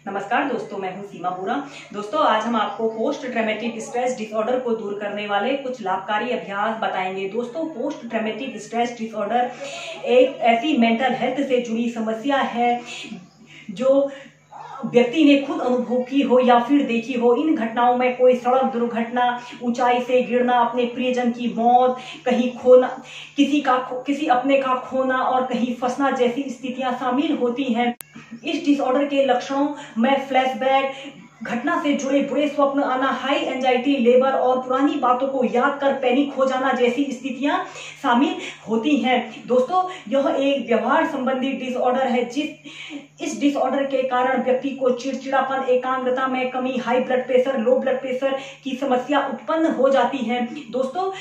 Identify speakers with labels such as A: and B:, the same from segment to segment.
A: नमस्कार दोस्तों, मैं हूं सीमा बोरा। दोस्तों, आज हम आपको पोस्ट ट्रॉमेटिक स्ट्रेस डिसऑर्डर को दूर करने वाले कुछ लाभकारी अभ्यास बताएंगे। दोस्तों, पोस्ट ट्रॉमेटिक स्ट्रेस डिसऑर्डर एक ऐसी मेंटल हेल्थ से जुड़ी समस्या है जो व्यक्ति ने खुद अनुभव की हो या फिर देखी हो। इन घटनाओं में कोई सड़क दुर्घटना, ऊंचाई से गिरना, अपने प्रियजन की मौत, कहीं खोना, किसी अपने का खोना और कहीं फंसना जैसी स्थितियां शामिल होती हैं। इस डिसऑर्डर के लक्षणों में फ्लैशबैक, घटना से जुड़े बुरे स्वप्न आना, हाई एंजाइटी लेवल और पुरानी बातों को याद कर पैनिक हो जाना जैसी स्थितियां शामिल होती हैं। दोस्तों, यह एक व्यवहार संबंधी डिसऑर्डर है। इस डिसऑर्डर के कारण व्यक्ति को चिड़चिड़ापन, एकाग्रता में कमी, high blood pressure, low blood pressure की समस्या उत्पन्न हो जाती है। दोस्तों,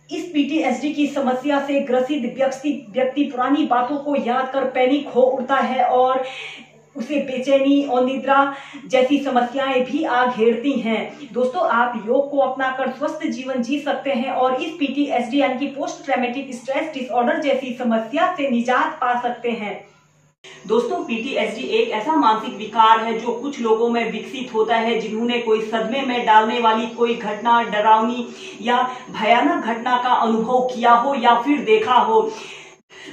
A: इस पीटीएसडी की समस्या से ग्रसित व्यक्ति पुरानी बातों को याद कर पैनिक हो उठता है और उसे बेचैनी और निद्रा जैसी समस्याएं भी आ घेरती हैं। दोस्तों, आप योग को अपनाकर स्वस्थ जीवन जी सकते हैं और इस पीटीएसडी यानी कि पोस्ट ट्रॉमेटिक स्ट्रेस डिसऑर्डर जैसी समस्या से निजात पा सकते हैं। दोस्तों, पीटीएसडी एक ऐसा मानसिक विकार है जो कुछ लोगों में विकसित होता है जिन्होंने कोई सदमे में डालने वाली कोई घटना, डरावनी या भयानक घटना का अनुभव किया हो या फिर देखा हो।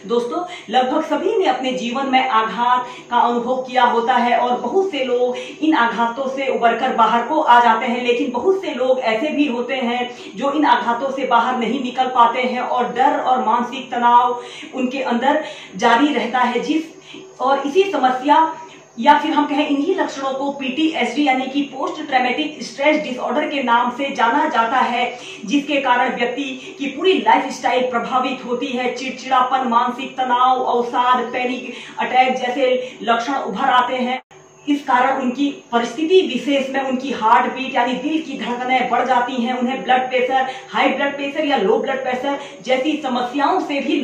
A: दोस्तों, लगभग सभी ने अपने जीवन में आघात का अनुभव किया होता है और बहुत से लोग इन आघातों से उबरकर बाहर को आ जाते हैं, लेकिन बहुत से लोग ऐसे भी होते हैं जो इन आघातों से बाहर नहीं निकल पाते हैं और डर और मानसिक तनाव उनके अंदर जारी रहता है। और इसी समस्या या फिर हम कहें इन्हीं लक्षणों को पीटीएसडी यानी कि पोस्ट ट्रॉमेटिक स्ट्रेस डिसऑर्डर के नाम से जाना जाता है, जिसके कारण व्यक्ति की पूरी लाइफस्टाइल प्रभावित होती है। चिड़चिड़ापन, मानसिक तनाव, अवसाद, पैनिक अटैक जैसे लक्षण उभर आते हैं। इस कारण उनकी परिस्थिति विशेष में उनकी हार्ट बीट यानी दिल की धड़कनें बढ़ जाती हैं। उन्हें blood pressure, high blood pressure या लो ब्लड प्रेशर जैसी समस्याओं से भी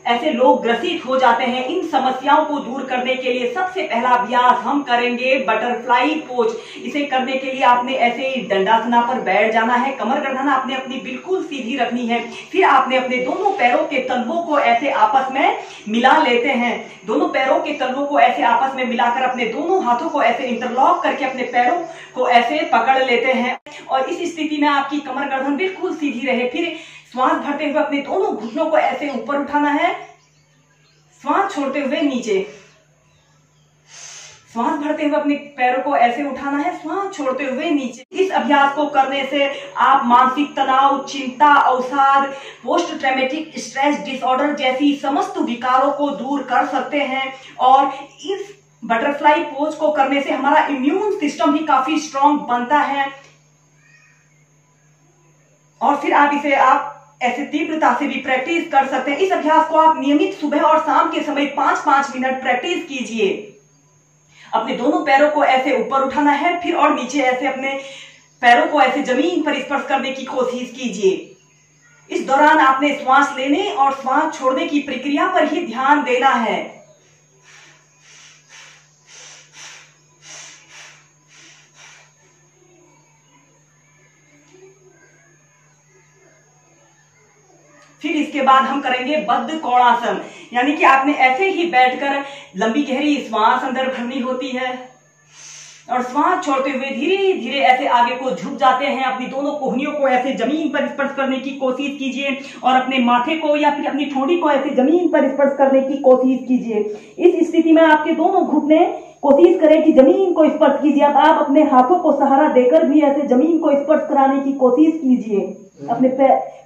A: ऐसे लोग ग्रसित हो जाते हैं। इन समस्याओं को दूर करने के लिए सबसे पहला अभ्यास हम करेंगे बटरफ्लाई पोज। इसे करने के लिए आपने ऐसे दंडासना पर बैठ जाना है। कमर गर्दन आपने अपनी बिल्कुल सीधी रखनी है। फिर आपने अपने दोनों पैरों के तलवों को ऐसे आपस में मिला लेते हैं। दोनों पैरों के तलवों को ऐसे आपस में मिलाकर अपने दोनों हाथों को ऐसे इंटरलॉक करके अपने पैरों को ऐसे पकड़ लेते हैं और इस स्थिति में आपकी कमर गर्दन बिल्कुल सीधी रहे। फिर श्वास भरते हुए अपने दोनों घुटनों को ऐसे ऊपर उठाना है, श्वास छोड़ते हुए नीचे। श्वास भरते हुए अपने पैरों को ऐसे उठाना है, श्वास छोड़ते हुए नीचे। इस अभ्यास को करने से आप मानसिक तनाव, चिंता, अवसाद, पोस्ट ट्रॉमेटिक स्ट्रेस डिसऑर्डर जैसी समस्त विकारों को दूर कर सकते हैं। और इस बटरफ्लाई पोज को करने से हमारा इम्यून सिस्टम भी काफी स्ट्रांग बनता है और फिर आप ऐसे तीव्रता से भी प्रैक्टिस कर सकते हैं। इस अभ्यास को आप नियमित सुबह और शाम के समय 5-5 मिनट प्रैक्टिस कीजिए। अपने दोनों पैरों को ऐसे ऊपर उठाना है, फिर और नीचे ऐसे अपने पैरों को ऐसे जमीन पर स्पर्श करने की कोशिश कीजिए। इस दौरान आपने श्वास लेने और श्वास छोड़ने की प्रक्रिया पर ही ध्यान देना है। फिर इसके बाद हम करेंगे बद्ध कोणासन, यानी कि आपने ऐसे ही बैठकर लंबी गहरी श्वास अंदर भरनी होती है और श्वास छोड़ते हुए धीरे धीरे ऐसे आगे को झुक जाते हैं। अपनी दोनों कोहनियों को ऐसे जमीन पर स्पर्श करने की कोशिश कीजिए और अपने माथे को या फिर अपनी ठोड़ी को ऐसे जमीन पर स्पर्श करने की कोशिश कीजिए। इस स्थिति में आपके दोनों घुटने कोशिश करें कि जमीन को स्पर्श कीजिए। अब आप अपने हाथों को सहारा देकर भी ऐसे जमीन को स्पर्श कराने की कोशिश कीजिए। अपने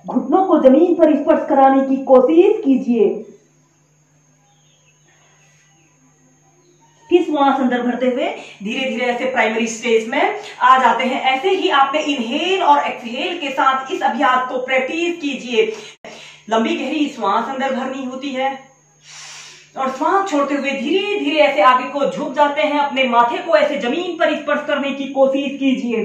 A: घुटनों को जमीन पर स्पर्श कराने की कोशिश कीजिए। फिर श्वास अंदर भरते हुए धीरे धीरे ऐसे प्राइमरी स्टेज में आ जाते हैं। ऐसे ही आपने इनहेल और एक्सहेल के साथ इस अभ्यास को प्रैक्टिस कीजिए। लंबी गहरी श्वास अंदर भरनी होती है और श्वास छोड़ते हुए धीरे धीरे ऐसे आगे को झुक जाते हैं। अपने माथे को ऐसे जमीन पर स्पर्श करने की कोशिश कीजिए।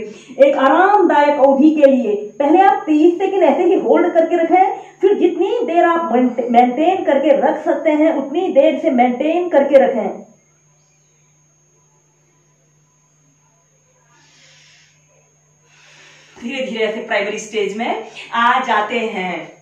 A: एक आरामदायक अवधि के लिए पहले आप 30 सेकंड ऐसे ही होल्ड करके रखें, फिर जितनी देर आप मेंटेन करके रख सकते हैं उतनी देर से मेंटेन करके रखें। धीरे धीरे ऐसे प्राइमरी स्टेज में आ जाते हैं।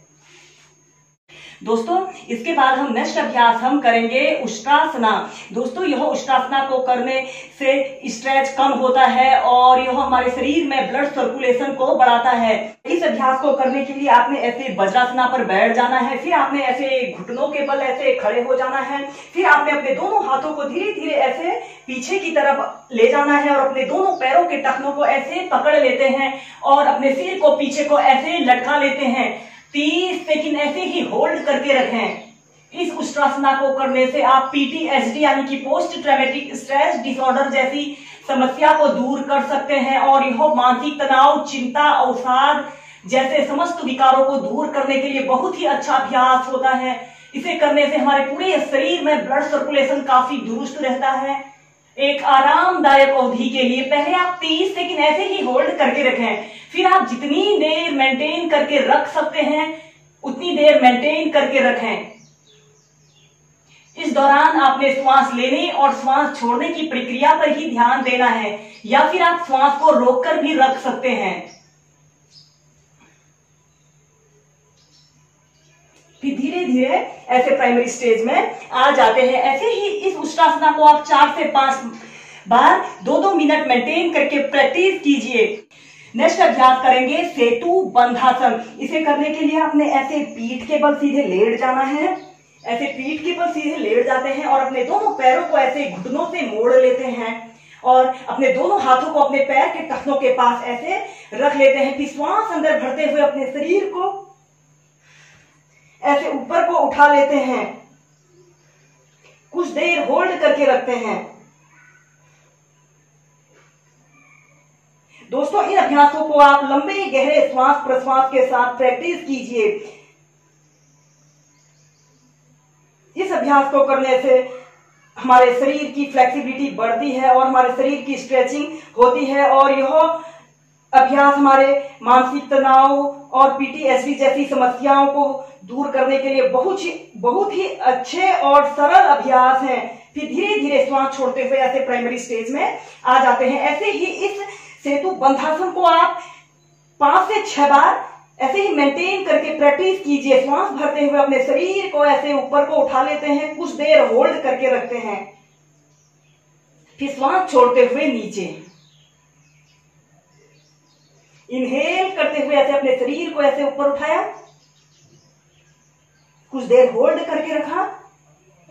A: दोस्तों इसके बाद हम नेक्स्ट अभ्यास हम करेंगे उष्ट्रासना। दोस्तों यह उष्ट्रासना को करने से स्ट्रेच कम होता है और यह हमारे शरीर में ब्लड सर्कुलेशन को बढ़ाता है। इस अभ्यास को करने के लिए आपने ऐसे वज्रासना पर बैठ जाना है, फिर आपने ऐसे घुटनों के बल ऐसे खड़े हो जाना है, फिर आपने अपने दोनों हाथों को धीरे धीरे ऐसे पीछे की तरफ ले जाना है और अपने दोनों पैरों के टखनों को ऐसे पकड़ लेते हैं और अपने सिर को पीछे को ऐसे लटका लेते हैं। 30 सेकंड ऐसे ही होल्ड करके रखें। इस उष्ट्रासना को करने से आप PTSD यानी कि पोस्ट ट्रॉमेटिक स्ट्रेस डिसऑर्डर जैसी समस्या को दूर कर सकते हैं और यह मानसिक तनाव, चिंता, अवसाद जैसे समस्त विकारों को दूर करने के लिए बहुत ही अच्छा अभ्यास होता है। इसे करने से हमारे पूरे शरीर में ब्लड सर्कुलेशन काफी दुरुस्त रहता है। एक आरामदायक अवधि के लिए पहले आप 30 सेकंड ऐसे ही होल्ड करके रखें, फिर आप जितनी देर मेंटेन करके रख सकते हैं उतनी देर मेंटेन करके रखें। इस दौरान आपने श्वास लेने और श्वास छोड़ने की प्रक्रिया पर ही ध्यान देना है या फिर आप श्वास को रोककर भी रख सकते हैं। फिर धीरे धीरे ऐसे प्राइमरी स्टेज में आ जाते हैं। ऐसे ही इस उष्ट्रासना को आप 4 से 5 बार 2-2 मिनट मेंटेन करके प्रैक्टिस कीजिए। नेक्स्ट अभ्यास करेंगे सेतु बंधासन। इसे करने के लिए आपने ऐसे पीठ के बल सीधे लेट जाना है, ऐसे पीठ के बल सीधे लेट जाते हैं और अपने दोनों पैरों को ऐसे घुटनों से मोड़ लेते हैं और अपने दोनों हाथों को अपने पैर के टखनों के पास ऐसे रख लेते हैं। फिर श्वास अंदर भरते हुए अपने शरीर को ऐसे ऊपर को उठा लेते हैं, कुछ देर होल्ड करके रखते हैं। दोस्तों इन अभ्यासों को आप लंबे गहरे श्वास प्रश्वास के साथ प्रैक्टिस कीजिए। इस अभ्यास को करने से हमारे शरीर की फ्लेक्सिबिलिटी बढ़ती है और हमारे शरीर की स्ट्रेचिंग होती है और यह अभ्यास हमारे मानसिक तनाव और PTSD जैसी समस्याओं को दूर करने के लिए बहुत ही अच्छे और सरल अभ्यास हैं। फिर धीरे धीरे श्वास छोड़ते हुए ऐसे प्राइमरी स्टेज में आ जाते हैं। ऐसे ही इस सेतु बंधासन को आप 5 से 6 बार ऐसे ही मेंटेन करके प्रैक्टिस कीजिए। श्वास भरते हुए अपने शरीर को ऐसे ऊपर को उठा लेते हैं, कुछ देर होल्ड करके रखते हैं, फिर श्वास छोड़ते हुए नीचे इनहेल करते हुए ऐसे अपने शरीर को ऐसे ऊपर उठाया, कुछ देर होल्ड करके रखा,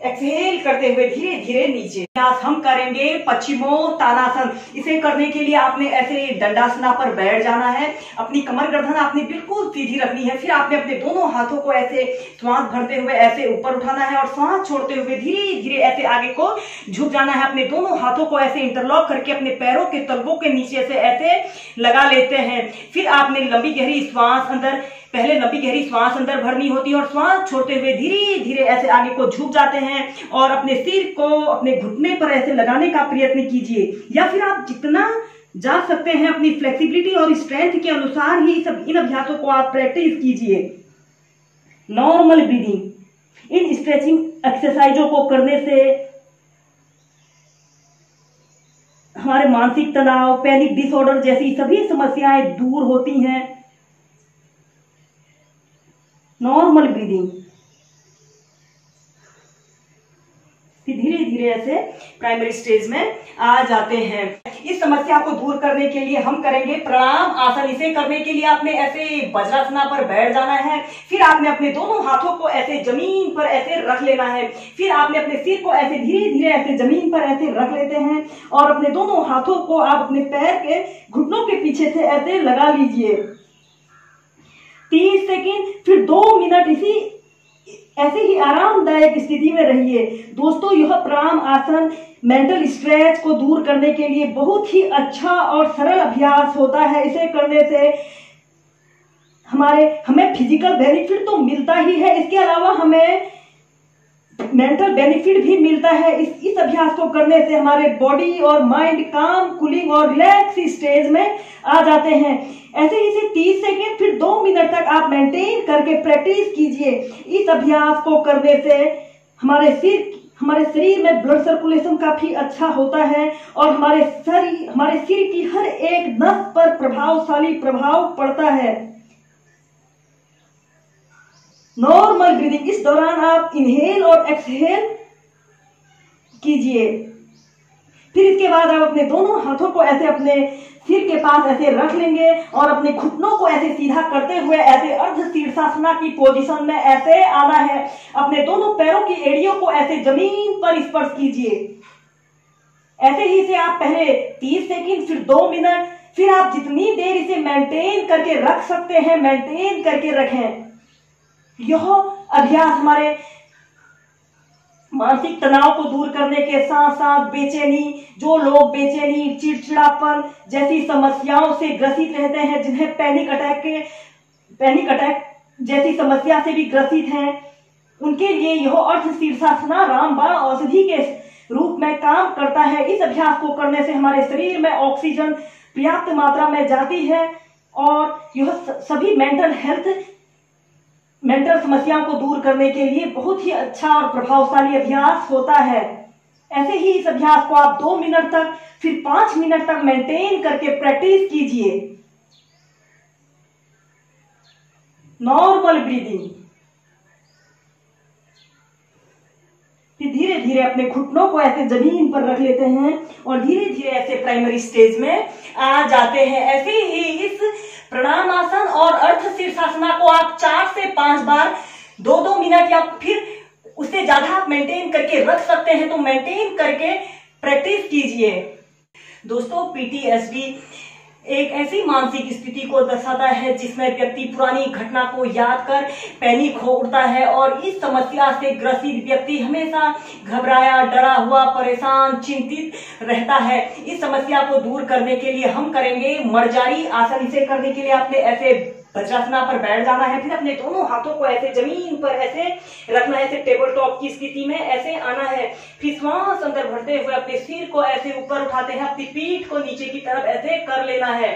A: एक्सहेल करते हुए धीरे धीरे नीचे। हम करेंगे पश्चिमोत्तानासन। इसे करने के लिए आपने ऐसे दंडासना पर बैठ जाना है, अपनी कमर गर्दन आपने बिल्कुल सीधी रखनी है, फिर आपने अपने दोनों हाथों को ऐसे श्वास भरते हुए ऐसे ऊपर उठाना है और श्वास छोड़ते हुए धीरे धीरे ऐसे आगे को झुक जाना है। अपने दोनों हाथों को ऐसे इंटरलॉक करके अपने पैरों के तलवों के नीचे से ऐसे लगा लेते हैं। फिर आपने लंबी गहरी श्वास अंदर भरनी होती है और श्वास छोड़ते हुए धीरे धीरे ऐसे आगे को झुक जाते हैं और अपने सिर को अपने घुटने पर ऐसे लगाने का प्रयत्न कीजिए या फिर आप जितना जा सकते हैं अपनी फ्लेक्सिबिलिटी और स्ट्रेंथ के अनुसार ही इन अभ्यासों को आप प्रैक्टिस कीजिए। Normal breathing. इन स्ट्रेचिंग एक्सरसाइजों को करने से हमारे मानसिक तनाव, पैनिक डिसऑर्डर जैसी सभी समस्याएं दूर होती हैं। Normal breathing. फिर धीरे धीरे ऐसे प्राइमरी स्टेज में आ जाते हैं। इस समस्या को दूर करने के लिए हम करेंगे प्रणाम आसन। इसे करने के लिए आपने ऐसे वज्रासना पर बैठ जाना है, फिर आपने अपने दोनों हाथों को ऐसे जमीन पर ऐसे रख लेना है, फिर आपने अपने सिर को ऐसे धीरे धीरे ऐसे जमीन पर ऐसे रख लेते हैं और अपने दोनों हाथों को आप अपने पैर के घुटनों के पीछे से ऐसे लगा लीजिए। 30 सेकेंड, फिर 2 मिनट ऐसे ही आरामदायक स्थिति में रहिए। दोस्तों यह प्राणायाम आसन मेंटल स्ट्रेस को दूर करने के लिए बहुत ही अच्छा और सरल अभ्यास होता है। इसे करने से हमें फिजिकल बेनिफिट तो मिलता ही है, इसके अलावा हमें मेंटल बेनिफिट भी मिलता है। इस अभ्यास को करने से हमारे बॉडी और माइंड काम, कूलिंग और रिलैक्स स्टेज में आ जाते हैं। ऐसे ही 30 सेकेंड, फिर 2 मिनट तक आप मेंटेन करके प्रैक्टिस कीजिए। इस अभ्यास को करने से हमारे शरीर में ब्लड सर्कुलेशन काफी अच्छा होता है और हमारे सिर की हर एक नस पर प्रभावशाली प्रभाव पड़ता है। नॉर्मल ब्रीदिंग, इस दौरान आप इनहेल और एक्सहेल कीजिए। फिर इसके बाद आप अपने दोनों हाथों को ऐसे अपने सिर के पास ऐसे रख लेंगे और अपने घुटनों को ऐसे सीधा करते हुए ऐसे अर्ध शीर्षासना की पोजीशन में ऐसे आना है। अपने दोनों पैरों की एड़ियों को ऐसे जमीन पर स्पर्श कीजिए। ऐसे ही से आप पहले 30 सेकंड, फिर 2 मिनट, फिर आप जितनी देर इसे मेंटेन करके रख सकते हैं मेंटेन करके रखें। यह अभ्यास हमारे मानसिक तनाव को दूर करने के साथ साथ बेचैनी, जो लोग बेचैनी, चिड़चिड़ापन जैसी समस्याओं से ग्रसित रहते हैं, जिन्हें पैनिक अटैक जैसी समस्या से भी ग्रसित हैं, उनके लिए यह अर्ध शीर्षासना रामबाण औषधि के रूप में काम करता है। इस अभ्यास को करने से हमारे शरीर में ऑक्सीजन पर्याप्त मात्रा में जाती है और यह सभी मेंटल समस्याओं को दूर करने के लिए बहुत ही अच्छा और प्रभावशाली अभ्यास होता है। ऐसे ही इस अभ्यास को आप 2 मिनट तक, फिर 5 मिनट तक मेंटेन करके प्रैक्टिस कीजिए। Normal breathing. फिर धीरे धीरे अपने घुटनों को ऐसे जमीन पर रख लेते हैं और धीरे धीरे ऐसे प्राइमरी स्टेज में आ जाते हैं। ऐसे ही इस प्रणामासन और अर्ध शीर्षासना को आप 4 से 5 बार 2-2 मिनट या फिर उससे ज्यादा आप मेंटेन करके रख सकते हैं, तो मेंटेन करके प्रैक्टिस कीजिए। दोस्तों, पीटीएसडी एक ऐसी मानसिक स्थिति को दर्शाता है जिसमें व्यक्ति पुरानी घटना को याद कर पैनिक हो उठता है और इस समस्या से ग्रसित व्यक्ति हमेशा घबराया, डरा हुआ, परेशान, चिंतित रहता है। इस समस्या को दूर करने के लिए हम करेंगे मर्जारी आसन। इसे करने के लिए आपने ऐसे वज्रासना पर बैठ जाना है, फिर अपने दोनों हाथों को ऐसे जमीन पर ऐसे रखना है, ऐसे टेबल टॉप की स्थिति में ऐसे आना है। फिर श्वास अंदर भरते हुए अपने सिर को ऐसे ऊपर उठाते हैं, अपनी पीठ को नीचे की तरफ ऐसे कर लेना है।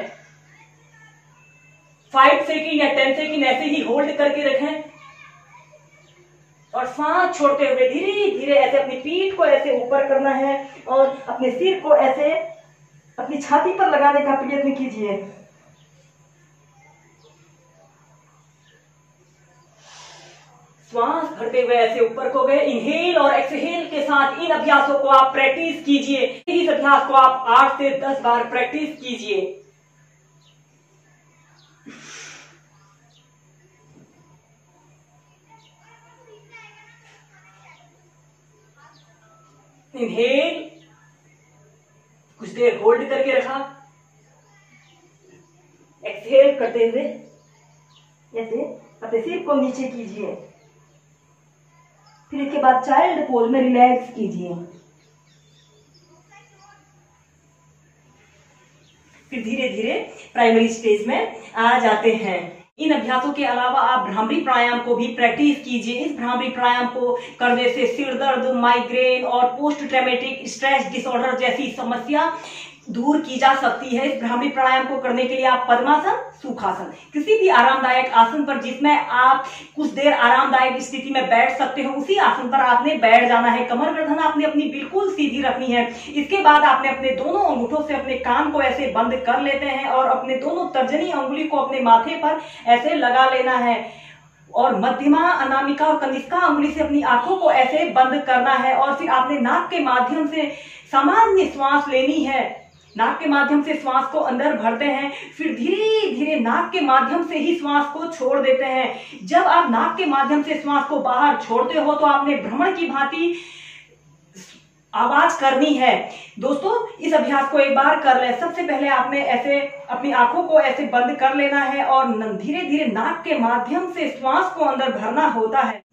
A: 5 सेकंड या 10 सेकंड ऐसे ही होल्ड करके रखें और सांस छोड़ते हुए धीरे धीरे ऐसे अपनी पीठ को ऐसे ऊपर करना है और अपने सिर को ऐसे अपनी छाती पर लगाने का प्रयत्न कीजिए। श्वास भरते हुए ऐसे ऊपर को गए। इनहेल और एक्सहेल के साथ इन अभ्यासों को आप प्रैक्टिस कीजिए। इस अभ्यास को आप 8 से 10 बार प्रैक्टिस कीजिए। इनहेल, कुछ देर होल्ड करके रखा, एक्सहेल करते हुए ऐसे अपने सिर को नीचे कीजिए। फिर इसके बाद चाइल्ड पोज में रिलैक्स कीजिए। फिर धीरे धीरे प्राइमरी स्टेज में आ जाते हैं। इन अभ्यासों के अलावा आप भ्रामरी प्राणायाम को भी प्रैक्टिस कीजिए। इस भ्रामरी प्राणायाम को करने से सिर दर्द, माइग्रेन और पोस्ट ट्रॉमेटिक स्ट्रेस डिसऑर्डर जैसी समस्या दूर की जा सकती है। इस भ्रामरी प्राणायाम को करने के लिए आप पद्मासन, सुखासन, किसी भी आरामदायक आसन पर जिसमें आप कुछ देर आरामदायक स्थिति में बैठ सकते हो, उसी आसन पर आपने बैठ जाना है। कमर गर्दन आपने अपनी बिल्कुल सीधी रखनी है। इसके बाद आपने अपने दोनों अंगूठों से अपने कान को ऐसे बंद कर लेते हैं और अपने दोनों तर्जनी अंगुली को अपने माथे पर ऐसे लगा लेना है और मध्यमा, अनामिका और कनिष्का अंगुली से अपनी आंखों को ऐसे बंद करना है और फिर आपने नाक के माध्यम से सामान्य श्वास लेनी है। नाक के माध्यम से श्वास को अंदर भरते हैं, फिर धीरे धीरे नाक के माध्यम से ही श्वास को छोड़ देते हैं। जब आप नाक के माध्यम से श्वास को बाहर छोड़ते हो तो आपने भ्रमण की भांति आवाज करनी है। दोस्तों, इस अभ्यास को एक बार कर लें। सबसे पहले आपने ऐसे अपनी आंखों को ऐसे बंद कर लेना है और धीरे धीरे नाक के माध्यम से श्वास को अंदर भरना होता है।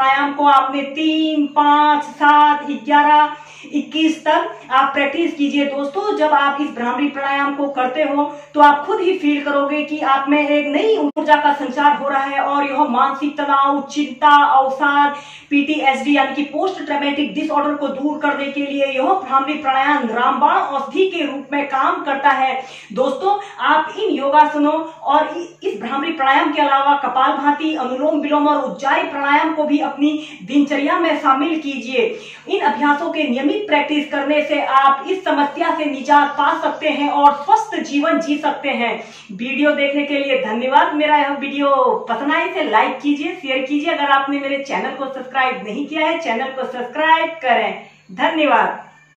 A: प्राणायाम को आपने 3, 5, 7, 11, 21 तक आप प्रैक्टिस कीजिए। दोस्तों जब आप इस भ्रामरी प्राणायाम को करते हो तो आप खुद ही फील करोगे कि आप में एक नई ऊर्जा का संचार हो रहा है और यह मानसिक तनाव, चिंता, अवसाद, PTSD यानी कि पोस्ट ट्रॉमेटिक डिसऑर्डर को दूर करने के लिए यह भ्रामरी प्राणायाम रामबाण औषधि के रूप में काम करता है। दोस्तों आप इन योगासनों और इस भ्रामरी प्राणायाम के अलावा कपालभाति, अनुलोम विलोम और उज्जाई प्राणायाम को भी अपनी दिनचर्या में शामिल कीजिए। इन अभ्यासों के नियमित प्रैक्टिस करने से आप इस समस्या से निजात पा सकते हैं और स्वस्थ जीवन जी सकते हैं। वीडियो देखने के लिए धन्यवाद। मेरा यह वीडियो पसंद आए इसे लाइक कीजिए, शेयर कीजिए। अगर आपने मेरे चैनल को सब्सक्राइब नहीं किया है, चैनल को सब्सक्राइब करें। धन्यवाद।